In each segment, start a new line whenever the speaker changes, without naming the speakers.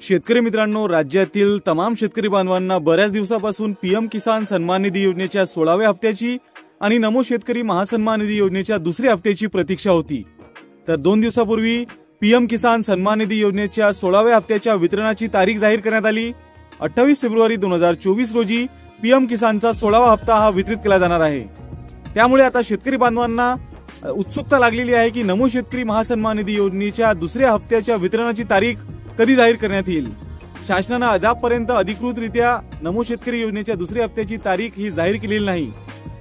शेतकरी मित्रांनो, राज्यातील तमाम शेतकरी बांधवांना बऱ्याच दिवसापासून पीएम किसान सन्मान निधी योजनेच्या 16व्या हप्त्याची आणि नमो शेतकरी महासन्मान निधी योजनेच्या दुसऱ्या हप्त्याची प्रतीक्षा होती। तर 2 दिवसापूर्वी पीएम किसान सन्मान निधी योजनेच्या 16व्या हप्त्याच्या वितरणाची तारीख जाहीर करण्यात आली। 28 फेब्रुवारी 2024 रोजी पीएम किसानचा 16वा हप्ता हा वितरित केला जाणार आहे। त्यामुळे आता शेतकरी बांधवांना उत्सुकता लागलेली आहे की नमो शेतकरी महासन्मान निधी योजनेच्या दुसऱ्या हप्त्याच्या वितरणाची तारीख कधी जाहीर करण्यात येईल। शासनाने अद्यापपर्यंत अधिकृतरित्या नमो शेतकरी योजनेच्या दुसऱ्या हप्त्याची तारीख ही जाहीर केलेली नाही,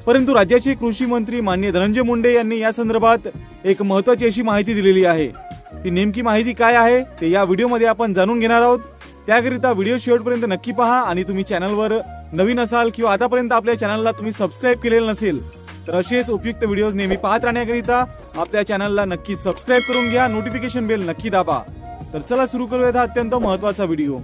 परंतु राज्याचे कृषी मंत्री माननीय धनंजय मुंडे यांनी या संदर्भात एक महत्त्वाची अशी माहिती दिलेली आहे। ती नेमकी माहिती काय आहे ते या व्हिडिओमध्ये आपण जाणून घेणार आहोत। त्याकरिता व्हिडिओ शेवटपर्यंत नक्की पहा आणि तुम्ही चॅनलवर नवीन असाल किंवा आतापर्यंत आपल्या चॅनलला तुम्ही सबस्क्राइब केलेलं नसेल तर असेच उपयुक्त व्हिडिओज नेहमी पाहत राहण्याकरिता आपल्या चॅनलला नक्की सबस्क्राइब करून घ्या, नोटिफिकेशन बेल नक्की दाबा। तर चला सुरू करूयात हा अत्यंत महत्त्वाचा व्हिडिओ।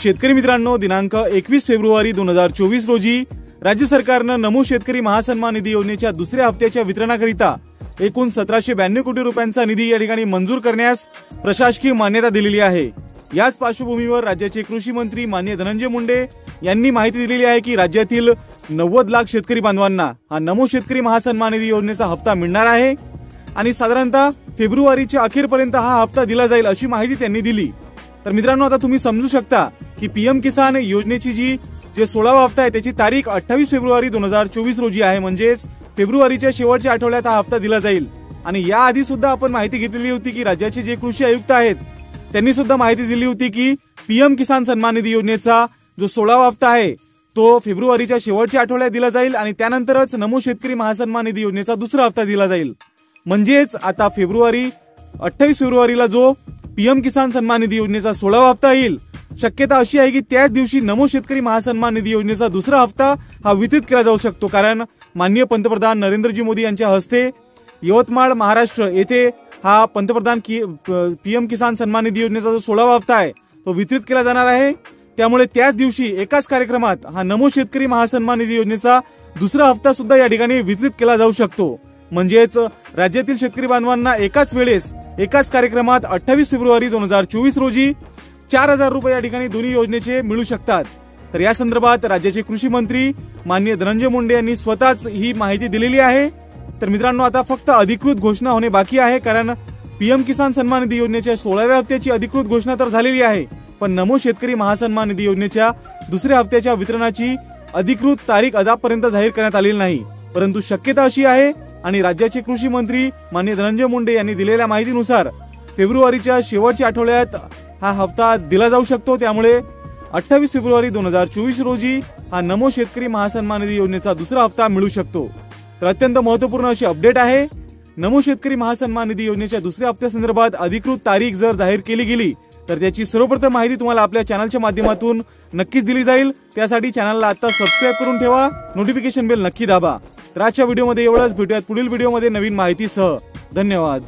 शेतकरी मित्रांनो, दिनांक 21 फेब्रुवारी 2024 रोजी राज्य सरकारने नमो शेतकरी महासन्मान निधी योजनेच्या दुसऱ्या हप्त्याच्या वितरणाकरिता एकूण 1792 कोटी रुपयांचा निधी या ठिकाणी मंजूर करण्यास प्रशासकीय मान्यता दिलेली आहे। याच पार्श्वभूमीवर राज्याचे कृषी मंत्री माननीय धनंजय मुंडे यांनी माहिती दिलेली आहे की राज्यातील 90 लाख शेतकरी बांधवांना हा नमो शेतकरी महासन्मान निधी योजनेचा हप्ता मिळणार आहे आणि साधारणतः फेब्रुवारीच्या अखेरपर्यंत हा हप्ता दिला जाईल अशी माहिती त्यांनी दिली। तर मित्रांनो, आता तुम्ही समजू शकता की पीएम किसान योजनेची जे 16वा हप्ता आहे त्याची तारीख 28 फेब्रुवारी 2024 रोजी आहे, म्हणजेच फेब्रुवारीच्या शेवटच्या आठवड्यात हा हप्ता दिला जाईल। आणि याआधी सुद्धा आपण माहिती घेतलेली होती की राज्याचे जे कृषी आयुक्त आहेत त्यांनी सुद्धा माहिती दिली होती की पीएम किसान सन्मान निधी योजनेचा जो 16वा हप्ता आहे तो फेब्रुवारीच्या शेवटच्या आठवड्यात दिला जाईल आणि त्यानंतरच नमो शेतकरी महासन्मान निधी योजनेचा दुसरा हप्ता दिला जाईल। म्हणजेच आता 28 फेब्रुवारीला जो पीएम किसान सन्मान निधी योजनेचा 16वा हप्ता येईल, शक्यता अशी आहे की त्याच दिवशी नमो शेतकरी महासन्मान निधी योजनेचा दुसरा हप्ता हा वितरित केला जाऊ शकतो। कारण माननीय पंतप्रधान नरेंद्रजी मोदी यांच्या हस्ते यवतमाळ महाराष्ट्र येथे हा पंतप्रधान पीएम किसान सन्मान निधी योजनेचा जो 16वा हप्ता आहे तो वितरित केला जाणार आहे। त्यामुळे त्याच दिवशी एकाच कार्यक्रमात हा नमो शेतकरी महासन्मान निधी योजनेचा दुसरा हप्ता सुद्धा या ठिकाणी वितरित केला जाऊ शकतो। म्हणजेच राज्यातील शेतकरी बांधवांना एकाच वेळेस एकाच कार्यक्रमात 28 फेब्रुवारी 2024 रोजी 4000 रुपये या ठिकाणी दोन्ही योजनेचे मिळू शकतात। तर या संदर्भात राज्याचे कृषी मंत्री माननीय धनंजय मुंडे यांनी स्वतःच ही माहिती दिलेली आहे। तर मित्रांनो, आता फक्त अधिकृत घोषणा होणे बाकी आहे, कारण पीएम किसान सन्मान निधी योजनेच्या 16व्या हप्त्याची अधिकृत घोषणा तर झालेली आहे, पण नमो शेतकरी महासन्मान निधी योजनेच्या दुसऱ्या हप्त्याच्या वितरणाची अधिकृत तारीख अद्यापपर्यंत जाहीर करण्यात आलेली नाही। परंतु शक्यता अशी आहे आणि राज्याचे कृषी मंत्री माननीय धनंजय मुंडे यांनी दिलेल्या माहितीनुसार फेब्रुवारीच्या शेवटच्या आठवड्यात हा हप्ता दिला जाऊ शकतो। त्यामुळे 28 फेब्रुवारी 2024 रोजी हा नमो शेतकरी महासन्मान निधी योजनेचा दुसरा हप्ता मिळू शकतो। तर अत्यंत महत्त्वपूर्ण अशी अपडेट आहे। नमो शेतकरी महासन्मान निधी योजनेच्या दुसऱ्या हप्त्यासंदर्भात अधिकृत तारीख जर जाहीर केली गेली तर त्याची सर्वप्रथम माहिती तुम्हाला आपल्या चॅनलच्या माध्यमातून नक्कीच दिली जाईल। त्यासाठी चॅनलला आता सबस्क्राइब करून ठेवा, नोटिफिकेशन बेल नक्की दाबा। तर आजच्या व्हिडिओमध्ये एवढंच, भेटूयात पुढील व्हिडिओमध्ये नवीन माहितीसह। धन्यवाद।